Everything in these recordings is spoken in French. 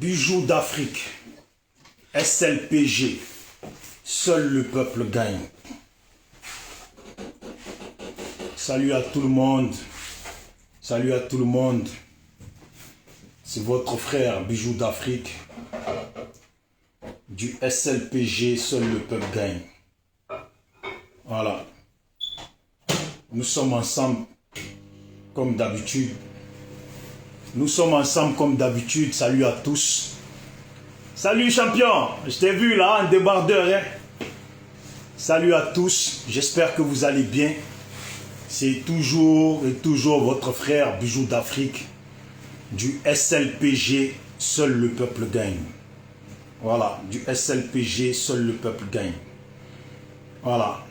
Bijoux d'Afrique, SLPG, seul le peuple gagne. Salut à tout le monde, salut à tout le monde. C'est votre frère Bijoux d'Afrique, du SLPG, seul le peuple gagne. Voilà. Nous sommes ensemble comme d'habitude. Nous sommes ensemble comme d'habitude. Salut à tous. Salut champion. Je t'ai vu là, un débardeur. Hein? Salut à tous. J'espère que vous allez bien. C'est toujours et toujours votre frère Bijoux d'Afrique. Du SLPG, seul le peuple gagne. Voilà. Du SLPG, seul le peuple gagne. Voilà.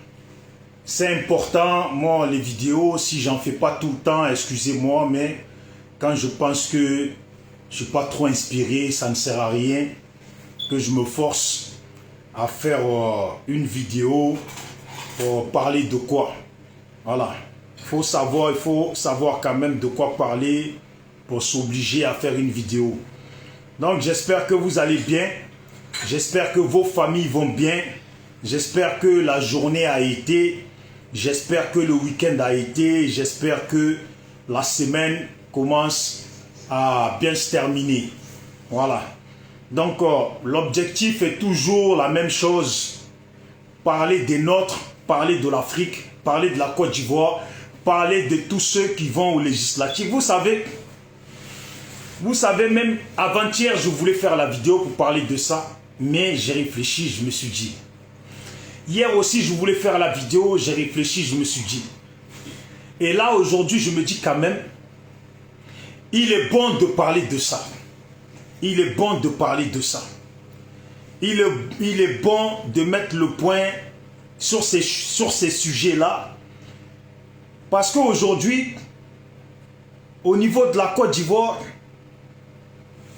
C'est important. Moi, les vidéos, si j'en fais pas tout le temps, excusez-moi, mais quand je pense que je suis pas trop inspiré, ça ne sert à rien que je me force à faire une vidéo pour parler de quoi. Voilà. Il faut savoir quand même de quoi parler pour s'obliger à faire une vidéo. Donc, j'espère que vous allez bien. J'espère que vos familles vont bien. J'espère que la journée a été. J'espère que le week-end a été. J'espère que la semaine commence à bien se terminer. Voilà. Donc, l'objectif est toujours la même chose. Parler des nôtres, parler de l'Afrique, parler de la Côte d'Ivoire, parler de tous ceux qui vont aux législatives. Vous savez, même avant-hier, je voulais faire la vidéo pour parler de ça, mais j'ai réfléchi, je me suis dit. Hier aussi, je voulais faire la vidéo, j'ai réfléchi, je me suis dit. Et là, aujourd'hui, je me dis quand même, il est bon de parler de ça. Il est bon de parler de ça. Il est bon de mettre le point sur ces sujets-là. Parce qu'aujourd'hui, au niveau de la Côte d'Ivoire,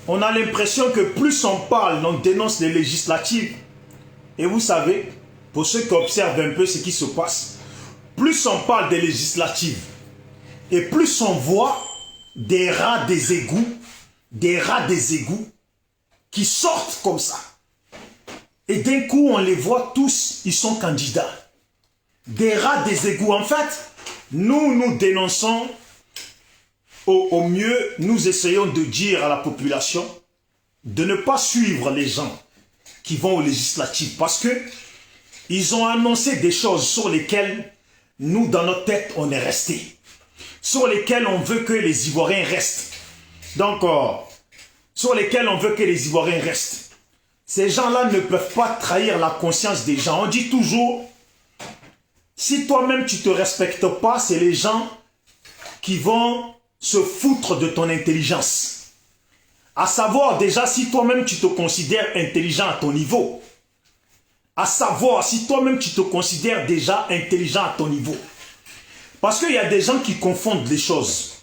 on a l'impression que plus on parle, on dénonce les législatives. Et vous savez, pour ceux qui observent un peu ce qui se passe, plus on parle des législatives et plus on voit des rats des égouts qui sortent comme ça. Et d'un coup, on les voit tous, ils sont candidats. Des rats des égouts. En fait, nous dénonçons, au mieux, nous essayons de dire à la population de ne pas suivre les gens qui vont aux législatives parce que ils ont annoncé des choses sur lesquelles nous, dans notre tête, on est resté. Sur lesquelles on veut que les Ivoiriens restent. Donc, sur lesquels on veut que les Ivoiriens restent. Ces gens-là ne peuvent pas trahir la conscience des gens. On dit toujours, si toi-même tu ne te respectes pas, c'est les gens qui vont se foutre de ton intelligence. À savoir déjà si toi-même tu te considères intelligent à ton niveau. À savoir si toi-même tu te considères déjà intelligent à ton niveau. Parce qu'il y a des gens qui confondent les choses.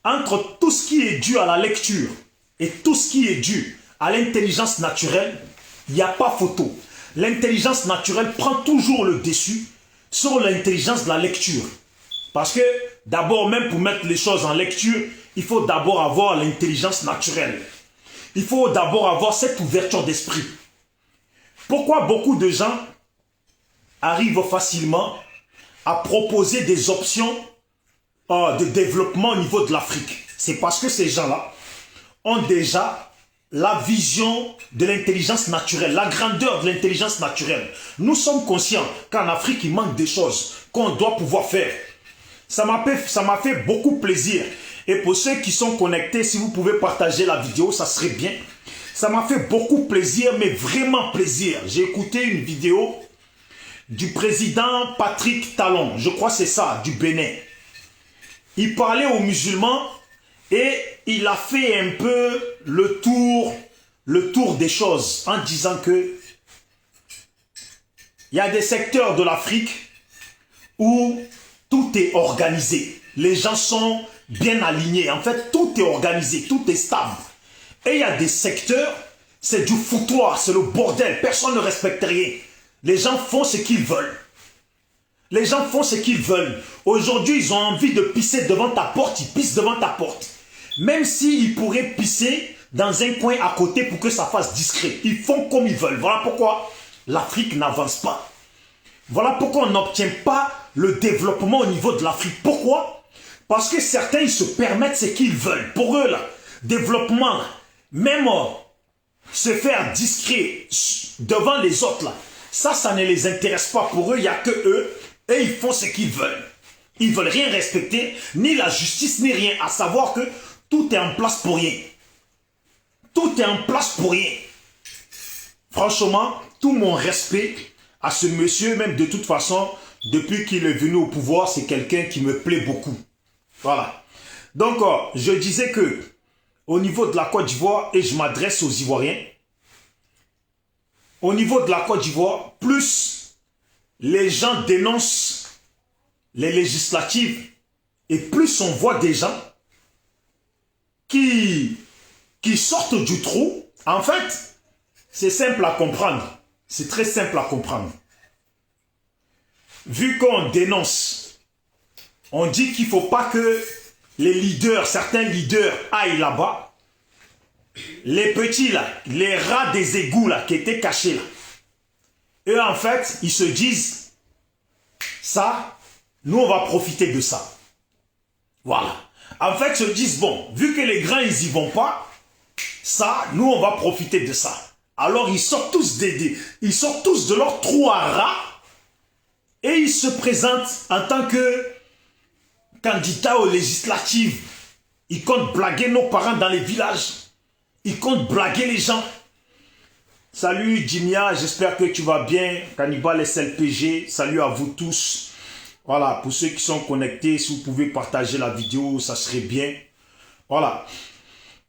Entre tout ce qui est dû à la lecture et tout ce qui est dû à l'intelligence naturelle, il n'y a pas photo. L'intelligence naturelle prend toujours le dessus sur l'intelligence de la lecture. Parce que d'abord, même pour mettre les choses en lecture, il faut d'abord avoir l'intelligence naturelle. Il faut d'abord avoir cette ouverture d'esprit. Pourquoi beaucoup de gens arrivent facilement à proposer des options de développement au niveau de l'Afrique? C'est parce que ces gens-là ont déjà la vision de l'intelligence naturelle, la grandeur de l'intelligence naturelle. Nous sommes conscients qu'en Afrique, il manque des choses qu'on doit pouvoir faire. Ça m'a fait beaucoup plaisir. Et pour ceux qui sont connectés, si vous pouvez partager la vidéo, ça serait bien. Ça m'a fait beaucoup plaisir, mais vraiment plaisir. J'ai écouté une vidéo du président Patrick Talon, je crois que c'est ça, du Bénin. Il parlait aux musulmans et il a fait un peu le tour des choses en disant que il y a des secteurs de l'Afrique où tout est organisé. Les gens sont bien alignés. En fait, tout est organisé, tout est stable. Et il y a des secteurs, c'est du foutoir, c'est le bordel. Personne ne respecte rien. Les gens font ce qu'ils veulent. Les gens font ce qu'ils veulent. Aujourd'hui, ils ont envie de pisser devant ta porte, ils pissent devant ta porte. Même s'ils pourraient pisser dans un coin à côté pour que ça fasse discret. Ils font comme ils veulent. Voilà pourquoi l'Afrique n'avance pas. Voilà pourquoi on n'obtient pas le développement au niveau de l'Afrique. Pourquoi? Parce que certains, ils se permettent ce qu'ils veulent. Pour eux, là, développement, même se faire discret devant les autres, là, ça ne les intéresse pas. Pour eux, il n'y a que eux, et ils font ce qu'ils veulent. Ils ne veulent rien respecter, ni la justice, ni rien. À savoir que tout est en place pour rien. Tout est en place pour rien. Franchement, tout mon respect à ce monsieur, même de toute façon, depuis qu'il est venu au pouvoir, c'est quelqu'un qui me plaît beaucoup. Voilà. Donc, je disais que, au niveau de la Côte d'Ivoire, et je m'adresse aux Ivoiriens, au niveau de la Côte d'Ivoire, plus les gens dénoncent les législatives, et plus on voit des gens qui sortent du trou. En fait, c'est simple à comprendre. C'est très simple à comprendre. Vu qu'on dénonce, on dit qu'il ne faut pas que les leaders, certains leaders aillent là-bas. Les petits là, les rats des égouts là, qui étaient cachés là. Eux en fait, ils se disent, ça, nous on va profiter de ça. Voilà. En fait, ils se disent, bon, vu que les grands ils y vont pas, ça, nous on va profiter de ça. Alors ils sortent tous ils sortent tous de leur trou à rats et ils se présentent en tant que candidats aux législatives. Ils comptent blaguer nos parents dans les villages. Ils comptent blaguer les gens. Salut Jimia, j'espère que tu vas bien. Cannibal SLPG, salut à vous tous. Voilà, pour ceux qui sont connectés, si vous pouvez partager la vidéo, ça serait bien. Voilà.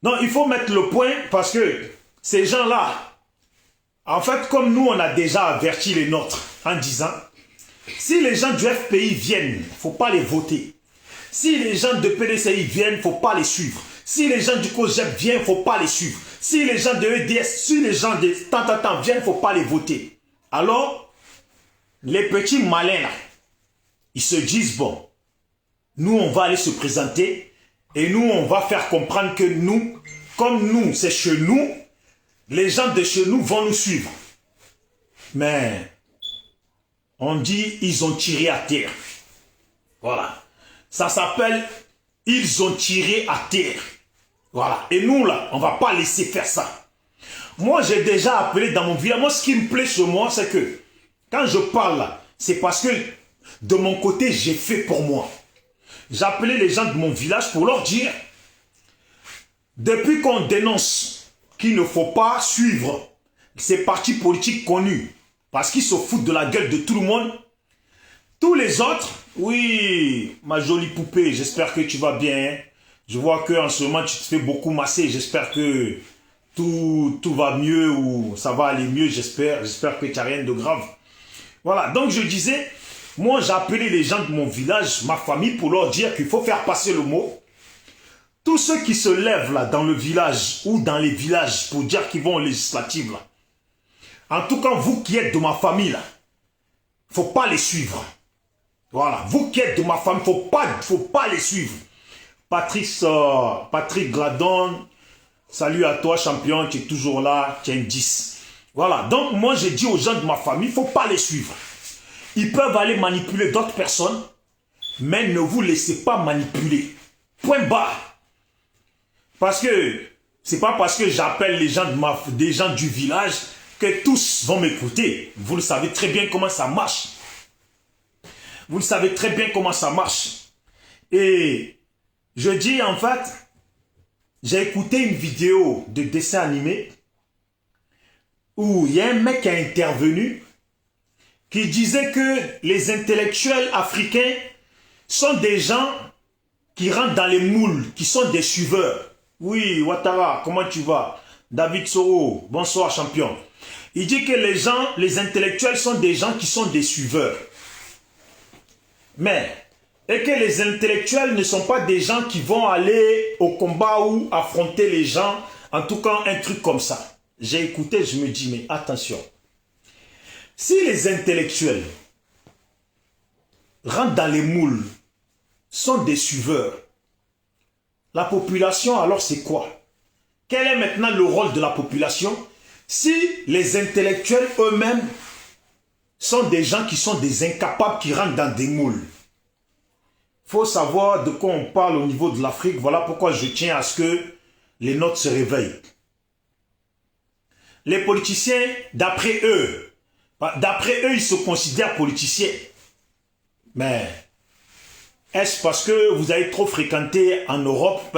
Donc il faut mettre le point parce que ces gens-là, en fait, comme nous, on a déjà averti les nôtres en disant, si les gens du FPI viennent, il ne faut pas les voter. Si les gens de PDCI viennent, il ne faut pas les suivre. Si les gens du COGEP viennent, il ne faut pas les suivre. Si les gens de EDS, si les gens de tant viennent, il ne faut pas les voter. Alors, les petits malins là, ils se disent, bon, nous, on va aller se présenter et nous, on va faire comprendre que nous, comme nous, c'est chez nous, les gens de chez nous vont nous suivre. Mais on dit, ils ont tiré à terre. Voilà. Ça s'appelle, ils ont tiré à terre. Voilà. Et nous, là, on ne va pas laisser faire ça. Moi, j'ai déjà appelé dans mon village. Moi, ce qui me plaît chez moi, c'est que quand je parle là, c'est parce que de mon côté, j'ai fait pour moi. J'ai appelé les gens de mon village pour leur dire, depuis qu'on dénonce qu'il ne faut pas suivre ces partis politiques connus, parce qu'ils se foutent de la gueule de tout le monde, tous les autres, oui, ma jolie poupée, j'espère que tu vas bien. Je vois qu'en ce moment, tu te fais beaucoup masser. J'espère que tout va mieux ou ça va aller mieux, j'espère. J'espère que tu n'as rien de grave. Voilà, donc je disais, moi j'ai appelé les gens de mon village, ma famille, pour leur dire qu'il faut faire passer le mot. Tous ceux qui se lèvent là dans le village ou dans les villages pour dire qu'ils vont aux législatives là, en tout cas vous qui êtes de ma famille là, il ne faut pas les suivre. Voilà, vous qui êtes de ma famille, il ne faut pas les suivre. Patrick Gladon, salut à toi champion, tu es toujours là, tu es un 10. Voilà, donc moi j'ai dit aux gens de ma famille, il ne faut pas les suivre. Ils peuvent aller manipuler d'autres personnes, mais ne vous laissez pas manipuler. Point barre. Parce que, c'est pas parce que j'appelle les gens des gens du village que tous vont m'écouter. Vous le savez très bien comment ça marche. Vous le savez très bien comment ça marche. Et je dis en fait, j'ai écouté une vidéo de dessin animé où il y a un mec qui a intervenu qui disait que les intellectuels africains sont des gens qui rentrent dans les moules, qui sont des suiveurs. Oui, Ouattara, comment tu vas? David Soro, bonsoir champion. Il dit que les intellectuels sont des gens qui sont des suiveurs. Mais, et que les intellectuels ne sont pas des gens qui vont aller au combat ou affronter les gens, en tout cas un truc comme ça. J'ai écouté, je me dis, mais attention. Si les intellectuels rentrent dans les moules, sont des suiveurs, la population alors c'est quoi? quel est maintenant le rôle de la population si les intellectuels eux-mêmes sont des gens qui sont des incapables qui rentrent dans des moules? Il faut savoir de quoi on parle au niveau de l'Afrique. Voilà pourquoi je tiens à ce que les nôtres se réveillent. Les politiciens, d'après eux, ils se considèrent politiciens. Mais est-ce parce que vous avez trop fréquenté en Europe?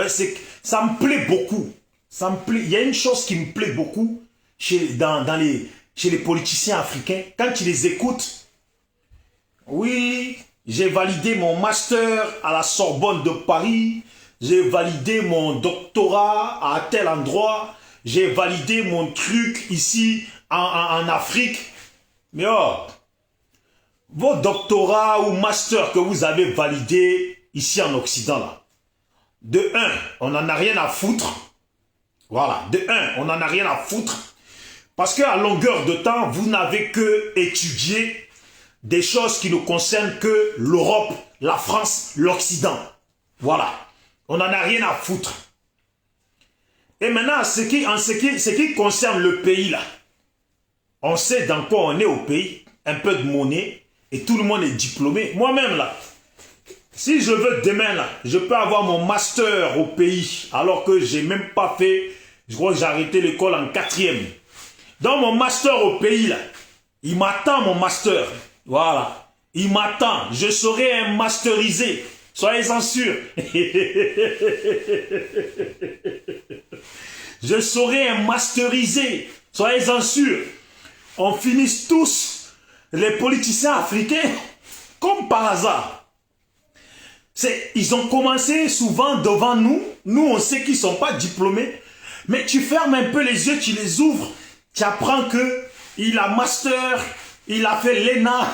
Ça me plaît beaucoup. Il y a une chose qui me plaît beaucoup chez les politiciens africains. Quand tu les écoutes, oui, j'ai validé mon master à la Sorbonne de Paris, j'ai validé mon doctorat à tel endroit, j'ai validé mon truc ici en Afrique. Mais oh, vos doctorats ou masters que vous avez validés ici en Occident, là, de un, on n'en a rien à foutre. Voilà, de un, on n'en a rien à foutre. Parce qu'à longueur de temps, vous n'avez que étudié des choses qui ne concernent que l'Europe, la France, l'Occident. Voilà, on n'en a rien à foutre. Et maintenant, ce qui concerne le pays, là, on sait dans quoi on est au pays, un peu de monnaie, et tout le monde est diplômé. Moi-même, là, si je veux demain, là, je peux avoir mon master au pays, alors que j'ai même pas fait, je crois que j'ai arrêté l'école en 4e. Dans mon master au pays, là, il m'attend mon master. Voilà, il m'attend. Je serai un masterisé. Soyez-en sûrs. Je serai un masterisé. Soyez-en sûrs. On finisse tous, les politiciens africains, comme par hasard. Ils ont commencé souvent devant nous. Nous, on sait qu'ils ne sont pas diplômés. Mais tu fermes un peu les yeux, tu les ouvres. Tu apprends qu'il a master, il a fait l'ENA.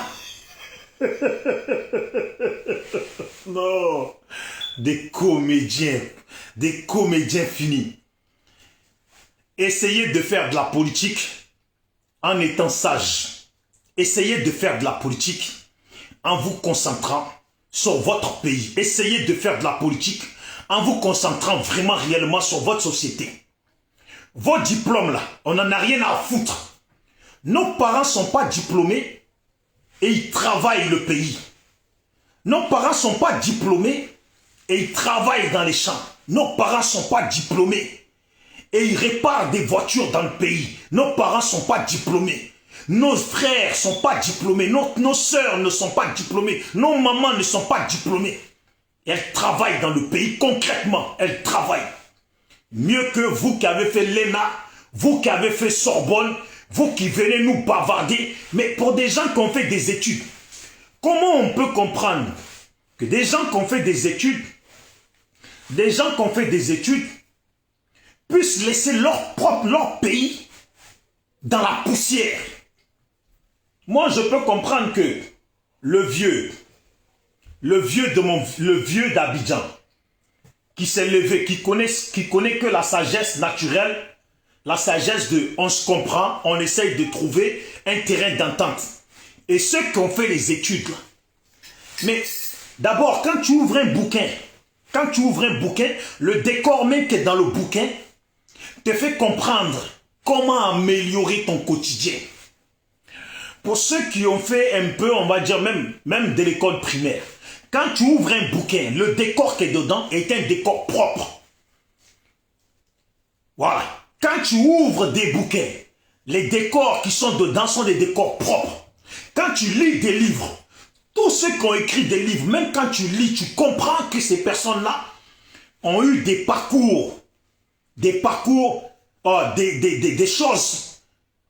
Non, des comédiens finis. Essayez de faire de la politique en étant sage. Essayez de faire de la politique en vous concentrant sur votre pays. Essayez de faire de la politique en vous concentrant vraiment réellement sur votre société. Vos diplômes là, on n'en a rien à foutre. Nos parents ne sont pas diplômés et ils travaillent le pays. Nos parents ne sont pas diplômés et ils travaillent dans les champs. Nos parents ne sont pas diplômés et ils réparent des voitures dans le pays. Nos parents ne sont pas diplômés. Nos frères ne sont pas diplômés. Nos sœurs ne sont pas diplômées. Nos mamans ne sont pas diplômées. Elles travaillent dans le pays concrètement. Elles travaillent. Mieux que vous qui avez fait l'ENA, vous qui avez fait Sorbonne, vous qui venez nous bavarder, mais pour des gens qui ont fait des études, comment on peut comprendre que des gens qui ont fait des études, puissent laisser leur pays dans la poussière? Moi, je peux comprendre que le vieux d'Abidjan, qui s'est levé, qui connaît que la sagesse naturelle, la sagesse de on se comprend, on essaye de trouver un terrain d'entente. Et ceux qui ont fait les études, là. Mais d'abord, quand tu ouvres un bouquin, le décor même qui est dans le bouquin te fait comprendre comment améliorer ton quotidien. Pour ceux qui ont fait un peu, on va dire même de l'école primaire, quand tu ouvres un bouquin, le décor qui est dedans est un décor propre. Voilà. Quand tu ouvres des bouquins, les décors qui sont dedans sont des décors propres. Quand tu lis des livres, tous ceux qui ont écrit des livres, même quand tu lis, tu comprends que ces personnes-là ont eu des choses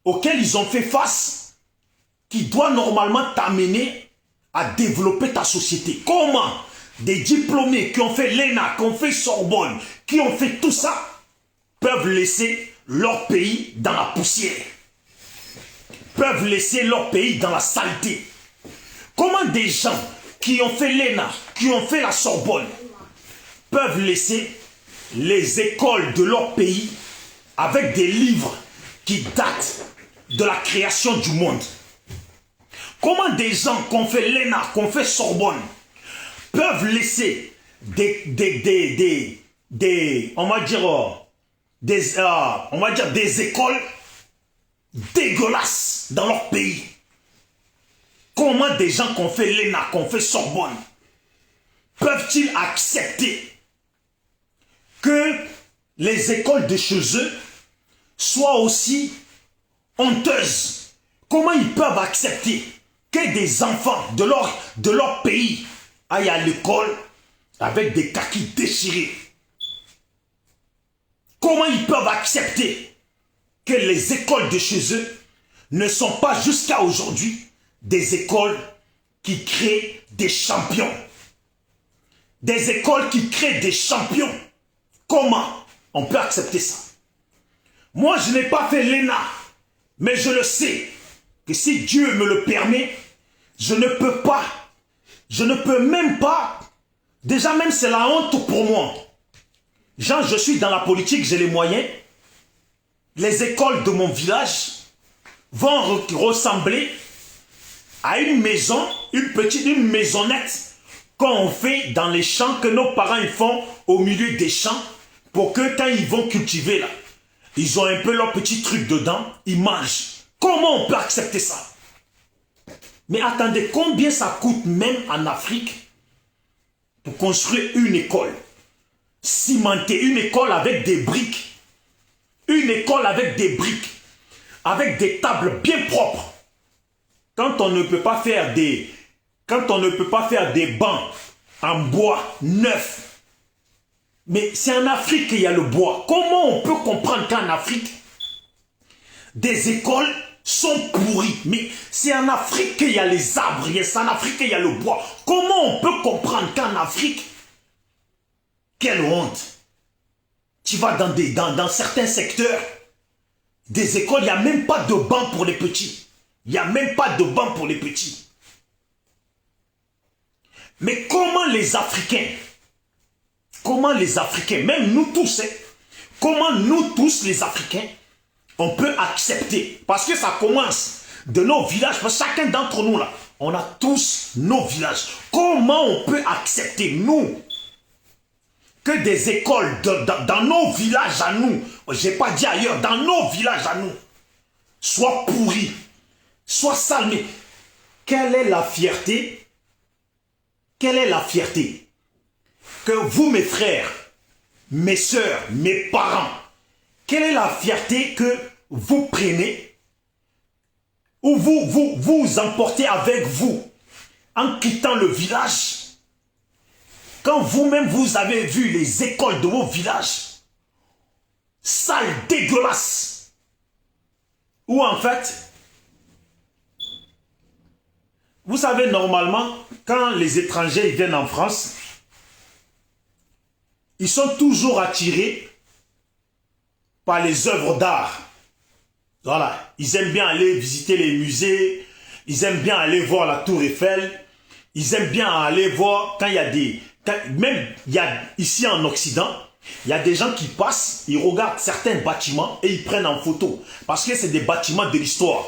auxquelles ils ont fait face, qui doivent normalement t'amener à développer ta société. Comment des diplômés qui ont fait l'ENA, qui ont fait Sorbonne, qui ont fait tout ça, peuvent laisser leur pays dans la poussière, peuvent laisser leur pays dans la saleté? Comment des gens qui ont fait l'ENA, qui ont fait la Sorbonne, peuvent laisser les écoles de leur pays avec des livres qui datent de la création du monde? Comment des gens qui ont fait l'ENA, qui ont fait Sorbonne, peuvent laisser on va dire, on va dire des écoles dégueulasses dans leur pays. Comment des gens qu'on fait l'ENA, qu'on fait Sorbonne, peuvent-ils accepter que les écoles de chez eux soient aussi honteuses? Comment ils peuvent accepter que des enfants de leur pays aillent à l'école avec des kakis déchirés? Comment ils peuvent accepter que les écoles de chez eux ne sont pas jusqu'à aujourd'hui des écoles qui créent des champions? Des écoles qui créent des champions. Comment on peut accepter ça? Moi, je n'ai pas fait l'ENA, mais je le sais que si Dieu me le permet, je ne peux même pas, déjà même c'est la honte pour moi. Genre, je suis dans la politique, j'ai les moyens. Les écoles de mon village vont ressembler à une maison, une maisonnette qu'on fait dans les champs, que nos parents ils font au milieu des champs, pour que quand ils vont cultiver là, ils ont un peu leur petit truc dedans, ils mangent. Comment on peut accepter ça? Mais attendez, combien ça coûte même en Afrique pour construire une école? Cimenter une école avec des briques. Une école avec des briques. Avec des tables bien propres. Quand on ne peut pas faire des bancs en bois neuf. Mais c'est en Afrique qu'il y a le bois. Comment on peut comprendre qu'en Afrique, des écoles sont pourries? Mais c'est en Afrique qu'il y a les arbres, c'est en Afrique qu'il y a le bois. Comment on peut comprendre qu'en Afrique, quelle honte! Tu vas dans certains secteurs, des écoles, il n'y a même pas de banc pour les petits. Il n'y a même pas de banc pour les petits. Mais comment les Africains, même nous tous, comment nous tous les Africains, on peut accepter? Parce que ça commence de nos villages, parce que chacun d'entre nous là, on a tous nos villages. Comment on peut accepter, nous, que des écoles dans nos villages à nous, je n'ai pas dit ailleurs, dans nos villages à nous, soient pourries, soient sales? Mais quelle est la fierté? Quelle est la fierté que vous, mes frères, mes soeurs, mes parents, quelle est la fierté que vous prenez ou vous emportez avec vous en quittant le village? Quand vous-même vous avez vu les écoles de vos villages sales, dégueulasses, où en fait, vous savez, normalement, quand les étrangers viennent en France, ils sont toujours attirés par les œuvres d'art. Voilà, ils aiment bien aller visiter les musées, ils aiment bien aller voir la Tour Eiffel, ils aiment bien aller voir quand il y a des... Même ici en Occident, il y a des gens qui passent, ils regardent certains bâtiments et ils prennent en photo. Parce que c'est des bâtiments de l'histoire.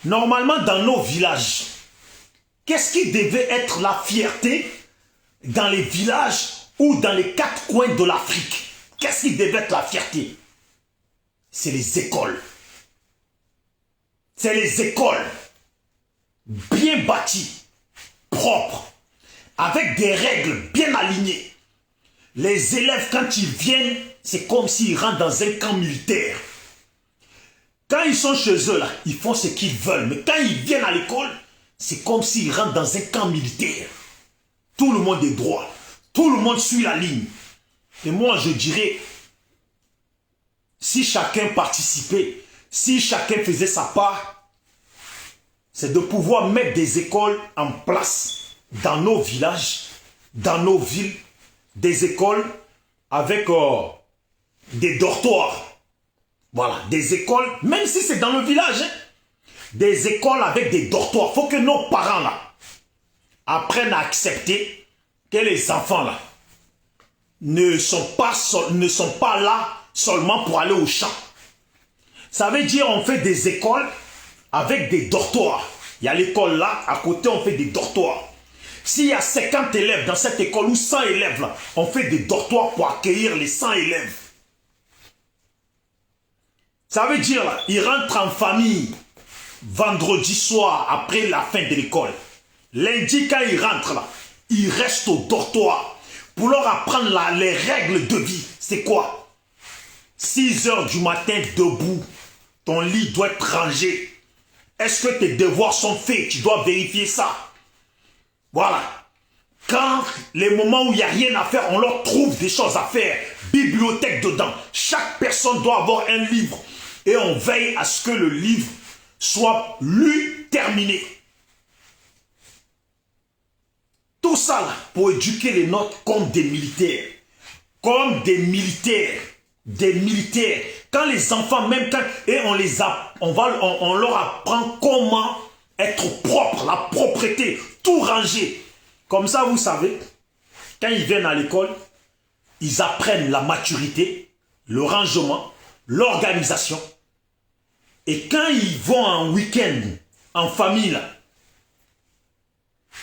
Normalement, dans nos villages, qu'est-ce qui devait être la fierté dans les villages ou dans les quatre coins de l'Afrique? Qu'est-ce qui devait être la fierté? C'est les écoles. C'est les écoles bien bâties, propres, avec des règles bien alignées. Les élèves, quand ils viennent, c'est comme s'ils rentrent dans un camp militaire. Quand ils sont chez eux, là, ils font ce qu'ils veulent. Mais quand ils viennent à l'école, c'est comme s'ils rentrent dans un camp militaire. Tout le monde est droit. Tout le monde suit la ligne. Et moi, je dirais, si chacun participait, si chacun faisait sa part, c'est de pouvoir mettre des écoles en place dans nos villages, dans nos villes, des écoles avec des dortoirs. Voilà, des écoles, même si c'est dans le village, hein, des écoles avec des dortoirs. Il faut que nos parents là apprennent à accepter que les enfants là ne sont pas là seulement pour aller au champ. Ça veut dire on fait des écoles avec des dortoirs. Il y a l'école là, à côté on fait des dortoirs. S'il y a 50 élèves dans cette école ou 100 élèves là, on fait des dortoirs pour accueillir les 100 élèves. Ça veut dire, là, ils rentrent en famille vendredi soir après la fin de l'école. Lundi, quand ils rentrent là, ils restent au dortoir pour leur apprendre les règles de vie. C'est quoi? 6 heures du matin, debout. Ton lit doit être rangé. Est-ce que tes devoirs sont faits? Tu dois vérifier ça. Voilà. Quand les moments où il n'y a rien à faire, on leur trouve des choses à faire. Bibliothèque dedans. Chaque personne doit avoir un livre. Et on veille à ce que le livre soit lu, terminé. Tout ça là, pour éduquer les nôtres comme des militaires. Comme des militaires. Des militaires. Quand les enfants, même quand... Et on leur apprend comment être propre, la propreté, tout ranger. Comme ça, vous savez, quand ils viennent à l'école, ils apprennent la maturité, le rangement, l'organisation. Et quand ils vont en week-end, en famille, là,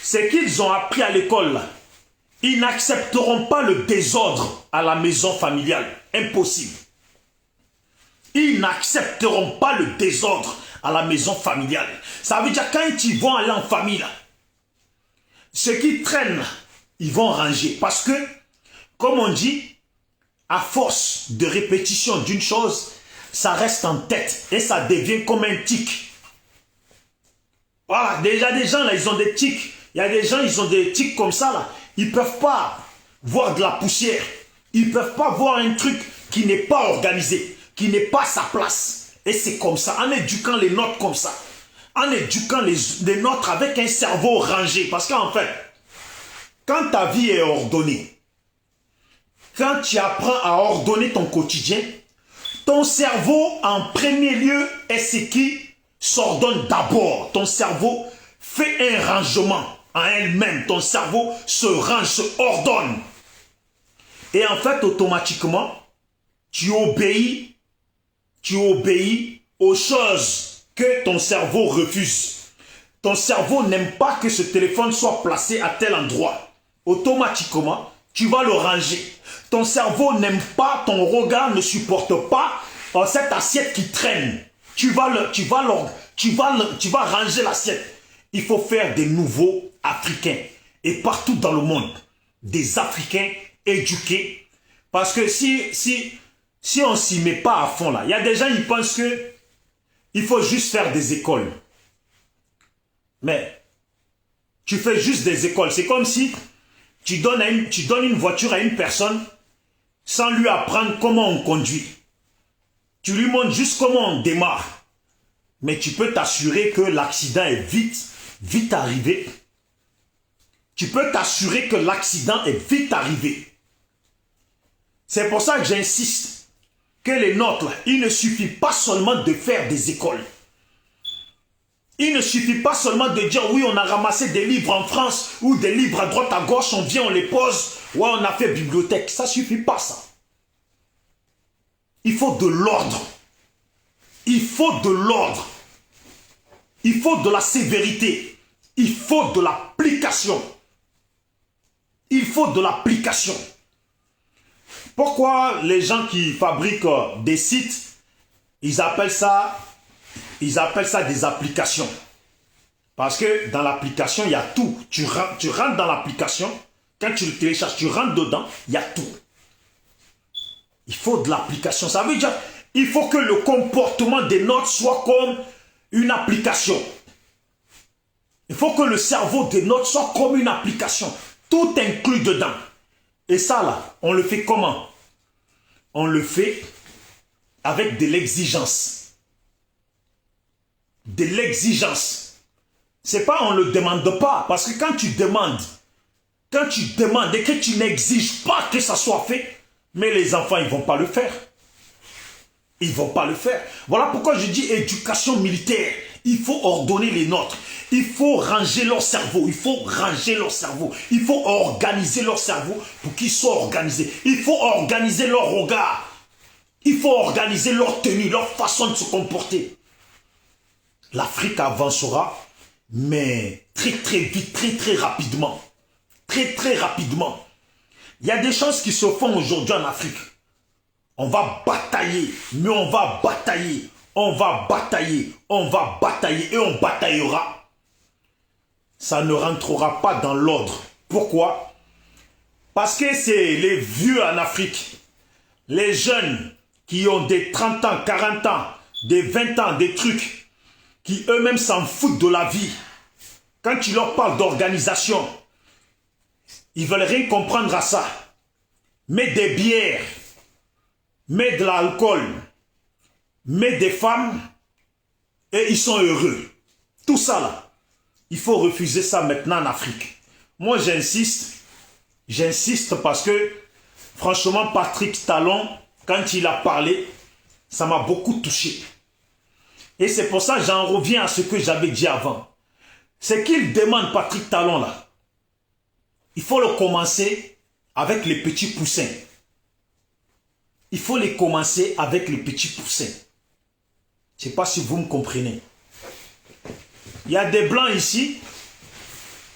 c'est qu'ils ont appris à l'école, là, ils n'accepteront pas le désordre à la maison familiale. Impossible. Ils n'accepteront pas le désordre à la maison familiale. Ça veut dire quand ils vont aller en famille, là, ceux qui traînent, ils vont ranger. Parce que, comme on dit, à force de répétition d'une chose, ça reste en tête et ça devient comme un tic. Voilà, déjà des gens là, ils ont des tics. Il y a des gens, ils ont des tics comme ça là. Ils ne peuvent pas voir de la poussière. Ils ne peuvent pas voir un truc qui n'est pas organisé, qui n'est pas sa place. Et c'est comme ça, en éduquant les nôtres comme ça. En éduquant les nôtres avec un cerveau rangé. Parce qu'en fait, quand ta vie est ordonnée, quand tu apprends à ordonner ton quotidien, ton cerveau, en premier lieu, est ce qui s'ordonne d'abord. Ton cerveau fait un rangement en elle-même. Ton cerveau se range, se ordonne. Et en fait, automatiquement, tu obéis aux choses que ton cerveau refuse. Ton cerveau n'aime pas que ce téléphone soit placé à tel endroit. Automatiquement, tu vas le ranger. Ton cerveau n'aime pas, ton regard ne supporte pas cette assiette qui traîne. Tu vas ranger l'assiette. Il faut faire des nouveaux Africains. Et partout dans le monde, des Africains éduqués. Parce que si on ne s'y met pas à fond là, il y a des gens qui pensent que il faut juste faire des écoles. Mais tu fais juste des écoles. C'est comme si tu donnes une voiture à une personne sans lui apprendre comment on conduit. Tu lui montres juste comment on démarre. Mais tu peux t'assurer que l'accident est vite arrivé. Tu peux t'assurer que l'accident est vite arrivé. C'est pour ça que j'insiste que les nôtres, là, il ne suffit pas seulement de faire des écoles. Il ne suffit pas seulement de dire oui, on a ramassé des livres en France ou des livres à droite à gauche, on vient, on les pose, ouais, on a fait bibliothèque. Ça ne suffit pas ça. Il faut de l'ordre. Il faut de l'ordre. Il faut de la sévérité. Il faut de l'application. Il faut de l'application. Pourquoi les gens qui fabriquent des sites, ils appellent ça des applications? Parce que dans l'application, il y a tout. Tu rentres dans l'application, quand tu le télécharges, tu rentres dedans, il y a tout. Il faut de l'application. Ça veut dire il faut que le comportement des nôtres soit comme une application. Il faut que le cerveau des nôtres soit comme une application. Tout inclus dedans. Et ça là, on le fait comment? On le fait avec de l'exigence. De l'exigence. C'est pas on ne le demande pas. Parce que quand tu demandes et que tu n'exiges pas que ça soit fait, mais les enfants, ils ne vont pas le faire. Ils ne vont pas le faire. Voilà pourquoi je dis éducation militaire. Il faut ordonner les nôtres. Il faut ranger leur cerveau. Il faut ranger leur cerveau. Il faut organiser leur cerveau pour qu'ils soient organisés. Il faut organiser leur regard. Il faut organiser leur tenue, leur façon de se comporter. L'Afrique avancera, mais très très vite, très très rapidement. Très très rapidement. Il y a des choses qui se font aujourd'hui en Afrique. On va batailler, mais on va batailler. On va batailler, on va batailler et on bataillera. Ça ne rentrera pas dans l'ordre. Pourquoi? Parce que c'est les vieux en Afrique, les jeunes qui ont des 30 ans, 40 ans, des 20 ans, des trucs, qui eux-mêmes s'en foutent de la vie. Quand tu leur parles d'organisation, ils veulent rien comprendre à ça. Mets des bières, mets de l'alcool, mets des femmes, et ils sont heureux. Tout ça là, il faut refuser ça maintenant en Afrique. Moi j'insiste parce que, franchement, Patrick Talon, quand il a parlé, ça m'a beaucoup touché. Et c'est pour ça que j'en reviens à ce que j'avais dit avant. C'est qu'il demande, Patrick Talon là, il faut le commencer avec les petits poussins. Il faut les commencer avec les petits poussins. Je ne sais pas si vous me comprenez. Il y a des blancs ici,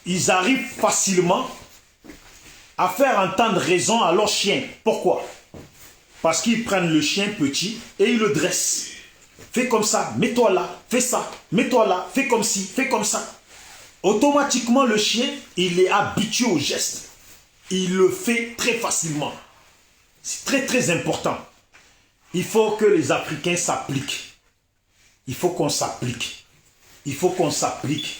ils arrivent facilement à faire entendre raison à leur chien. Pourquoi? Parce qu'ils prennent le chien petit et ils le dressent. Fais comme ça, mets-toi là, fais ça, mets-toi là, fais comme ci, fais comme ça. Automatiquement, le chien, il est habitué au geste. Il le fait très facilement. C'est très très important. Il faut que les Africains s'appliquent. Il faut qu'on s'applique. Il faut qu'on s'applique.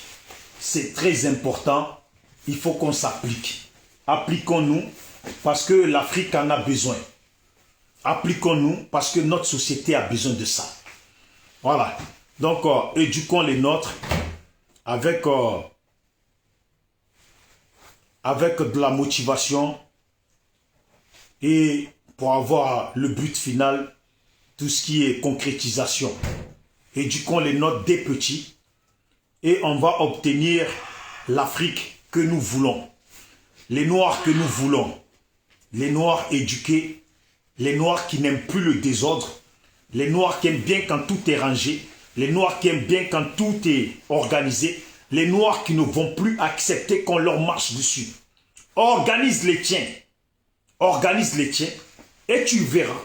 C'est très important. Il faut qu'on s'applique. Appliquons-nous parce que l'Afrique en a besoin. Appliquons-nous parce que notre société a besoin de ça. Voilà. Donc, éduquons les nôtres avec de la motivation et pour avoir le but final, tout ce qui est concrétisation. Éduquons les nôtres dès petits et on va obtenir l'Afrique que nous voulons. Les Noirs que nous voulons. Les Noirs éduqués, les Noirs qui n'aiment plus le désordre, les Noirs qui aiment bien quand tout est rangé, les Noirs qui aiment bien quand tout est organisé, les Noirs qui ne vont plus accepter qu'on leur marche dessus. Organise les tiens. Organise les tiens et tu verras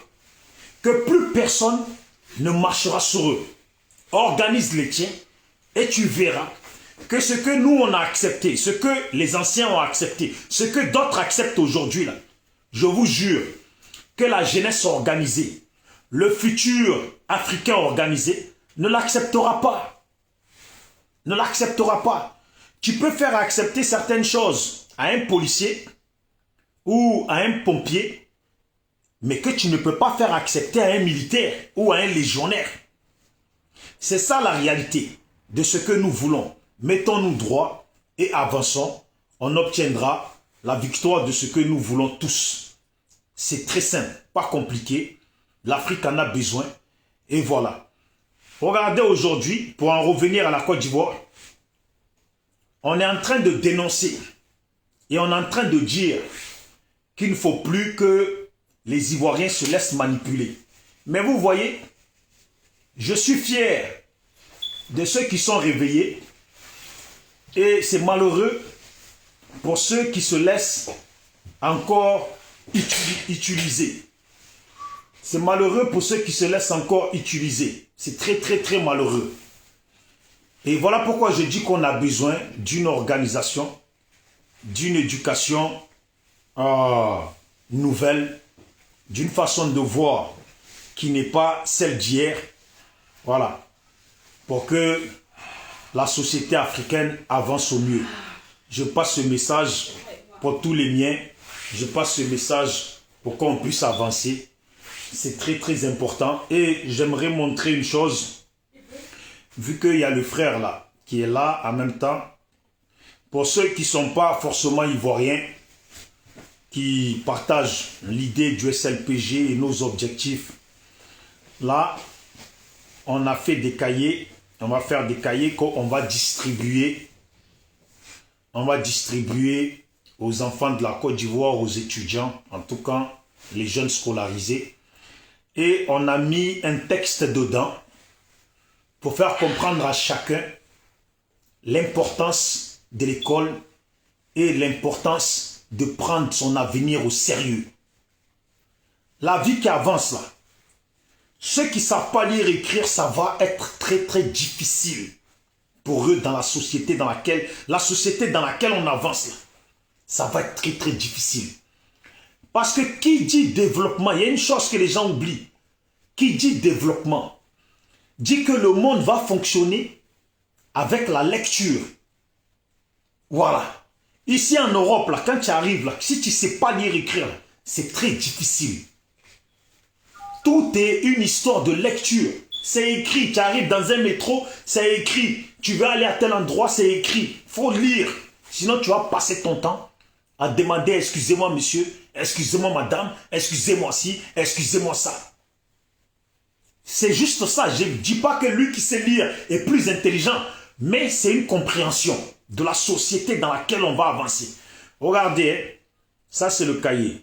que plus personne ne marchera sur eux. Organise les tiens et tu verras que ce que nous on a accepté, ce que les anciens ont accepté, ce que d'autres acceptent aujourd'hui là, je vous jure que la jeunesse organisée, le futur africain organisé ne l'acceptera pas. Ne l'acceptera pas. Tu peux faire accepter certaines choses à un policier ou à un pompier, mais que tu ne peux pas faire accepter à un militaire ou à un légionnaire. C'est ça la réalité de ce que nous voulons. Mettons-nous droit et avançons. On obtiendra la victoire de ce que nous voulons tous. C'est très simple, pas compliqué. L'Afrique en a besoin. Et voilà. Regardez aujourd'hui, pour en revenir à la Côte d'Ivoire, on est en train de dénoncer et on est en train de dire qu'il ne faut plus que les Ivoiriens se laissent manipuler. Mais vous voyez, je suis fier de ceux qui sont réveillés et c'est malheureux pour ceux qui se laissent encore utiliser. C'est malheureux pour ceux qui se laissent encore utiliser. C'est très très très malheureux. Et voilà pourquoi je dis qu'on a besoin d'une organisation, d'une éducation nouvelle, d'une façon de voir qui n'est pas celle d'hier. Voilà. Pour que la société africaine avance au mieux. Je passe ce message pour tous les miens. Je passe ce message pour qu'on puisse avancer. C'est très très important. Et j'aimerais montrer une chose. Vu qu'il y a le frère là, qui est là en même temps. Pour ceux qui ne sont pas forcément ivoiriens, qui partagent l'idée du SLPG et nos objectifs. Là, on a fait des cahiers. On va faire des cahiers qu'on va distribuer. On va distribuer aux enfants de la Côte d'Ivoire, aux étudiants, en tout cas les jeunes scolarisés. Et on a mis un texte dedans pour faire comprendre à chacun l'importance de l'école et l'importance de prendre son avenir au sérieux. la vie qui avance là, ceux qui ne savent pas lire et écrire, ça va être très très difficile pour eux dans la société dans laquelle on avance là. Ça va être très très difficile. Parce que qui dit développement, il y a une chose que les gens oublient. Qui dit développement, dit que le monde va fonctionner avec la lecture. Voilà. Ici en Europe, là, quand tu arrives, là, si tu ne sais pas lire et écrire, c'est très difficile. Tout est une histoire de lecture. C'est écrit. Tu arrives dans un métro, c'est écrit. Tu veux aller à tel endroit, c'est écrit. Il faut lire. Sinon, tu vas passer ton temps à demander excusez-moi monsieur, excusez-moi madame, excusez-moi ci, excusez-moi ça. C'est juste ça. Je ne dis pas que lui qui sait lire est plus intelligent, mais c'est une compréhension de la société dans laquelle on va avancer. Regardez, ça c'est le cahier.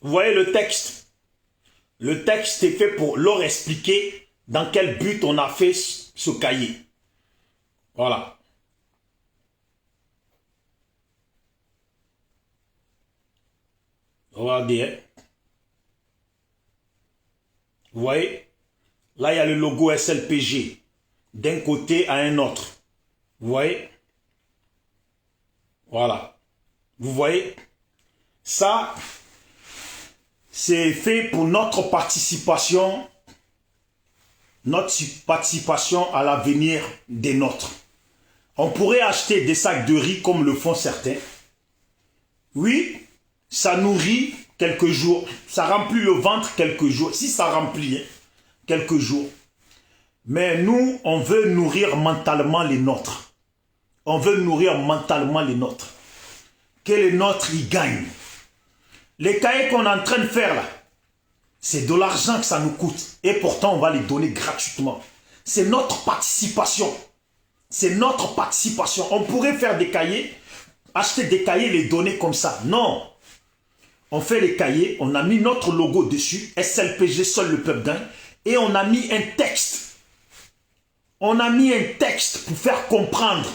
Vous voyez le texte? Le texte est fait pour leur expliquer dans quel but on a fait ce cahier. Voilà. Regardez. Vous voyez? Là, il y a le logo SLPG. D'un côté à un autre. Vous voyez? Voilà. Vous voyez? Ça, c'est fait pour notre participation à l'avenir des nôtres. On pourrait acheter des sacs de riz comme le font certains. Oui, ça nourrit quelques jours, ça remplit le ventre quelques jours, si ça remplit quelques jours. Mais nous, on veut nourrir mentalement les nôtres. On veut nourrir mentalement les nôtres. Que les nôtres y gagnent. Les cahiers qu'on est en train de faire là, c'est de l'argent que ça nous coûte. Et pourtant, on va les donner gratuitement. C'est notre participation. C'est notre participation. On pourrait faire des cahiers, acheter des cahiers, les donner comme ça. Non. On fait les cahiers, on a mis notre logo dessus, SLPG, seul le peuple gagne, et on a mis un texte. On a mis un texte pour faire comprendre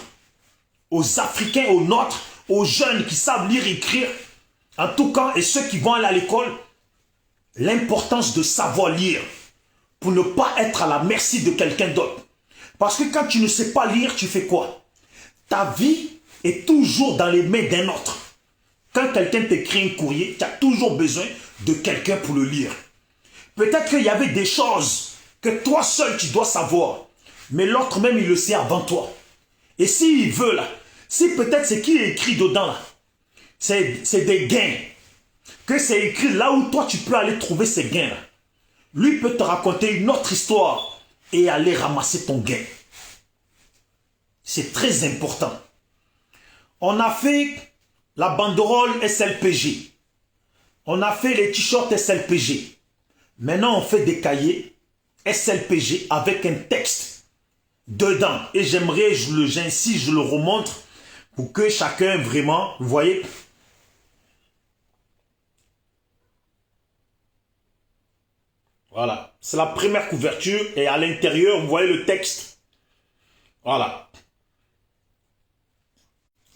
aux Africains, aux nôtres, aux jeunes qui savent lire et écrire, en tout cas, et ceux qui vont aller à l'école, l'importance de savoir lire pour ne pas être à la merci de quelqu'un d'autre. Parce que quand tu ne sais pas lire, tu fais quoi? Ta vie est toujours dans les mains d'un autre. Quand quelqu'un t'écrit un courrier, tu as toujours besoin de quelqu'un pour le lire. Peut-être qu'il y avait des choses que toi seul tu dois savoir, mais l'autre même il le sait avant toi. Et s'il veut là, si peut-être ce qui est écrit dedans là, c'est des gains, que c'est écrit là où toi tu peux aller trouver ces gains là, lui peut te raconter une autre histoire et aller ramasser ton gain. C'est très important. On a fait la banderole SLPG. On a fait les t-shirts SLPG. Maintenant, on fait des cahiers SLPG avec un texte dedans. Et j'aimerais, j'insiste, je le remontre pour que chacun vraiment, vous voyez. Voilà. C'est la première couverture et à l'intérieur, vous voyez le texte. Voilà.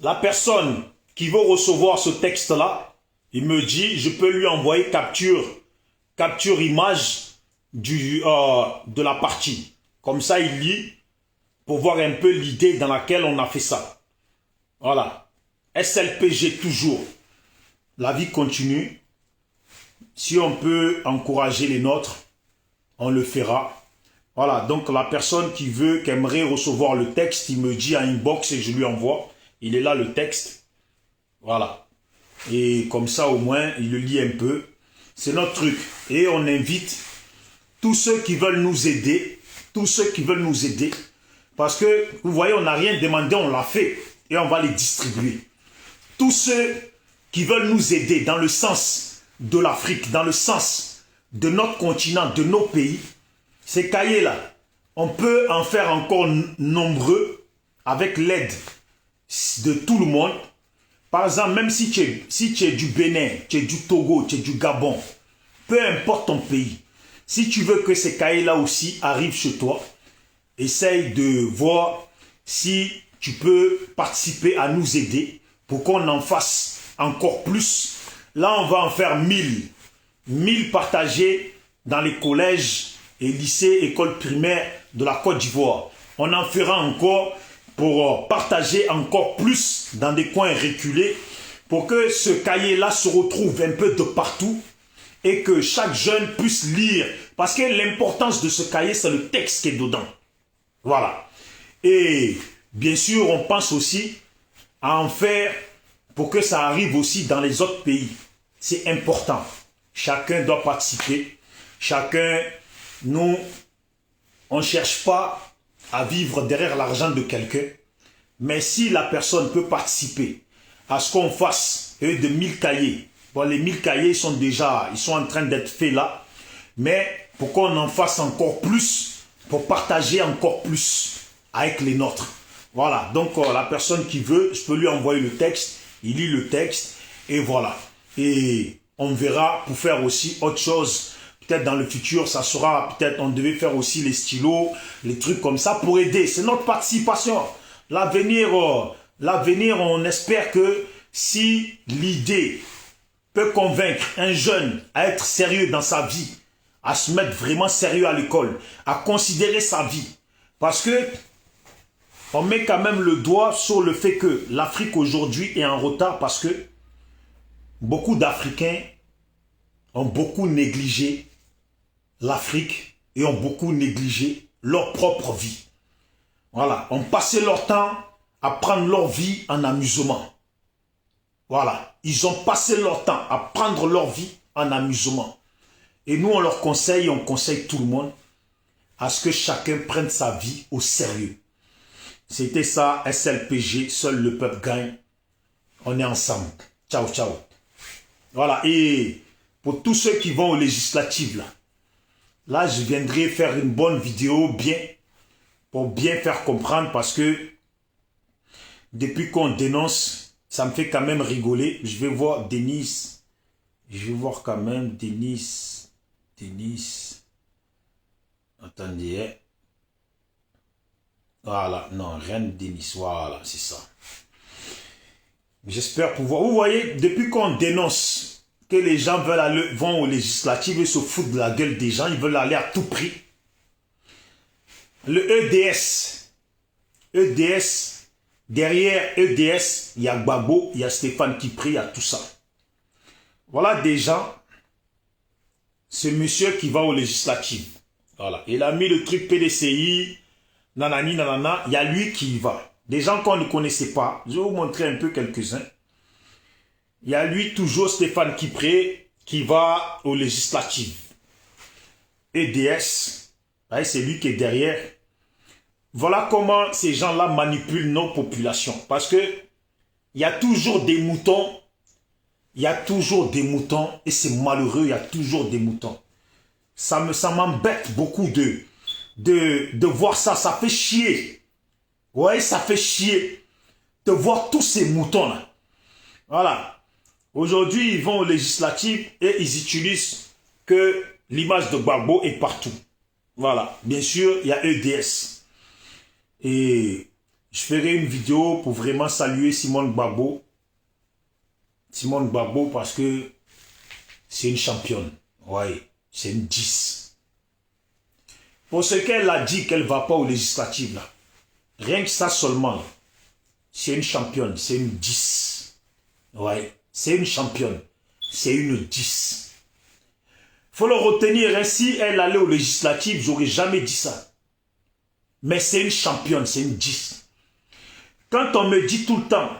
La personne qui veut recevoir ce texte-là, il me dit, je peux lui envoyer capture image de la partie. Comme ça, il lit pour voir un peu l'idée dans laquelle on a fait ça. Voilà. SLPG toujours. La vie continue. Si on peut encourager les nôtres, on le fera. Voilà. Donc, la personne qui aimerait recevoir le texte, il me dit en inbox et je lui envoie. Il est là le texte. Voilà. Et comme ça, au moins, il le lit un peu. C'est notre truc. Et on invite tous ceux qui veulent nous aider. Tous ceux qui veulent nous aider. Parce que, vous voyez, on n'a rien demandé, on l'a fait. Et on va les distribuer. Tous ceux qui veulent nous aider dans le sens de l'Afrique, dans le sens de notre continent, de nos pays, ces cahiers-là, on peut en faire encore nombreux avec l'aide de tout le monde. Par exemple, même si tu es du Bénin, tu es du Togo, tu es du Gabon, peu importe ton pays, si tu veux que ces cahiers-là aussi arrivent chez toi, essaye de voir si tu peux participer à nous aider pour qu'on en fasse encore plus. Là, on va en faire 1000. 1000 partagés dans les collèges et lycées, écoles primaires de la Côte d'Ivoire. On en fera encore pour partager encore plus dans des coins reculés pour que ce cahier-là se retrouve un peu de partout et que chaque jeune puisse lire. Parce que l'importance de ce cahier, c'est le texte qui est dedans. Voilà. Et bien sûr, on pense aussi à en faire pour que ça arrive aussi dans les autres pays. C'est important. Chacun doit participer. Chacun, nous, on ne cherche pas à vivre derrière l'argent de quelqu'un. Mais si la personne peut participer à ce qu'on fasse de 1000 cahiers. Bon, les 1000 cahiers ils sont en train d'être faits là. Mais pour qu'on en fasse encore plus, pour partager encore plus avec les nôtres. Voilà, donc la personne qui veut, je peux lui envoyer le texte, il lit le texte et voilà. Et on verra pour faire aussi autre chose. Peut-être dans le futur, ça sera, peut-être on devait faire aussi les stylos, les trucs comme ça pour aider. C'est notre participation. L'avenir, on espère que si l'idée peut convaincre un jeune à être sérieux dans sa vie, à se mettre vraiment sérieux à l'école, à considérer sa vie. Parce que on met quand même le doigt sur le fait que l'Afrique aujourd'hui est en retard parce que beaucoup d'Africains ont beaucoup négligé l'Afrique et ont beaucoup négligé leur propre vie. Voilà, ont passé leur temps à prendre leur vie en amusement. Voilà, ils ont passé leur temps à prendre leur vie en amusement. Et nous, on leur conseille, on conseille tout le monde à ce que chacun prenne sa vie au sérieux. C'était ça, SLPG, seul le peuple gagne. On est ensemble. Ciao, ciao. Voilà, et pour tous ceux qui vont aux législatives, là, je viendrai faire une bonne vidéo, pour bien faire comprendre, parce que depuis qu'on dénonce, ça me fait quand même rigoler. Je vais voir Denis. Je vais voir quand même Denis. Attendez. Hein. Voilà, non, rien de Denis. Voilà, c'est ça. J'espère pouvoir... Vous voyez, depuis qu'on dénonce que les gens vont aux législatives et se foutent de la gueule des gens, ils veulent aller à tout prix. Le EDS, derrière EDS, il y a Gbagbo, il y a Stéphane Kipré, il y a tout ça. Voilà des gens, ce monsieur qui va aux législatives. Voilà, il a mis le truc PDCI, nanani, nanana, il y a lui qui y va. Des gens qu'on ne connaissait pas, je vais vous montrer un peu quelques-uns. Il y a lui, toujours Stéphane Kipré, qui va aux législatives. EDS, c'est lui qui est derrière. Voilà comment ces gens-là manipulent nos populations. Parce que il y a toujours des moutons. Il y a toujours des moutons. Et c'est malheureux, il y a toujours des moutons. Ça m'embête beaucoup de voir ça. Ça fait chier. Ouais, ça fait chier de voir tous ces moutons-là. Voilà. Aujourd'hui, ils vont aux législatives et ils utilisent que l'image de Gbagbo est partout. Voilà. Bien sûr, il y a EDS. Et je ferai une vidéo pour vraiment saluer Simone Gbagbo. Simone Gbagbo parce que c'est une championne. Oui, c'est une 10. Pour ce qu'elle a dit qu'elle ne va pas aux législatives, là, rien que ça seulement, c'est une championne, c'est une 10. Oui, c'est une championne, c'est une 10. Il faut le retenir, si elle allait aux législatives, je n'aurais jamais dit ça. Mais c'est une championne, c'est une 10. Quand on me dit tout le temps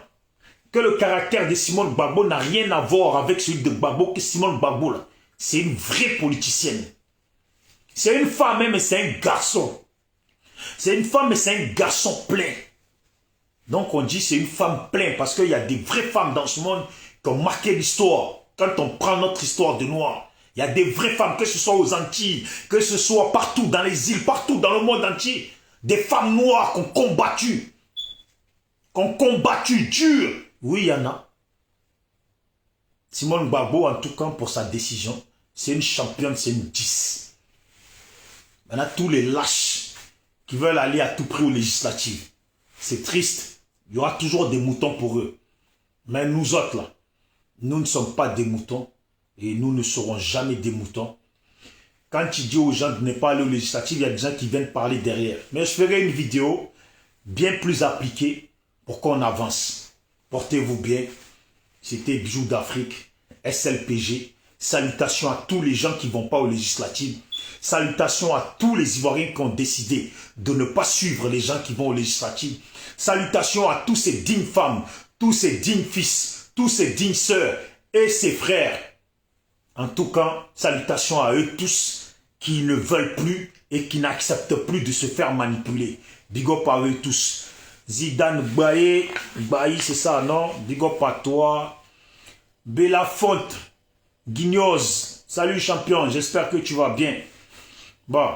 que le caractère de Simone Gbagbo n'a rien à voir avec celui de Gbagbo, que Simone Gbagbo, c'est une vraie politicienne. C'est une femme, mais c'est un garçon. C'est une femme, mais c'est un garçon plein. Donc on dit c'est une femme pleine, parce qu'il y a des vraies femmes dans ce monde qui ont marqué l'histoire. Quand on prend notre histoire de Noirs, il y a des vraies femmes, que ce soit aux Antilles, que ce soit partout dans les îles, partout dans le monde entier. Des femmes noires qui ont combattu dur. Oui, il y en a. Simone Gbagbo, en tout cas, pour sa décision, c'est une championne, c'est une 10. Maintenant, tous les lâches qui veulent aller à tout prix aux législatives. C'est triste. Il y aura toujours des moutons pour eux. Mais nous autres, là, nous ne sommes pas des moutons. Et nous ne serons jamais des moutons. Quand tu dis aux gens de ne pas aller aux législatives, il y a des gens qui viennent parler derrière. Mais je ferai une vidéo bien plus appliquée pour qu'on avance. Portez-vous bien. C'était Bijoux d'Afrique, SLPG. Salutations à tous les gens qui ne vont pas aux législatives. Salutations à tous les Ivoiriens qui ont décidé de ne pas suivre les gens qui vont aux législatives. Salutations à tous ces dignes femmes, tous ces dignes fils, tous ces dignes sœurs et ses frères. En tout cas, salutations à eux tous qui ne veulent plus et qui n'acceptent plus de se faire manipuler. Big up à eux tous. Zidane Baye, c'est ça, non? Big up à toi. Belafonte, Guignoz, salut champion, j'espère que tu vas bien. Bon,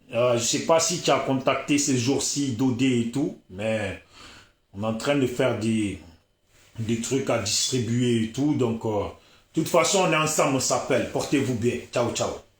je ne sais pas si tu as contacté ces jours-ci Dodé et tout, mais on est en train de faire des trucs à distribuer et tout, donc... de toute façon, on est ensemble, on s'appelle. Portez-vous bien. Ciao, ciao.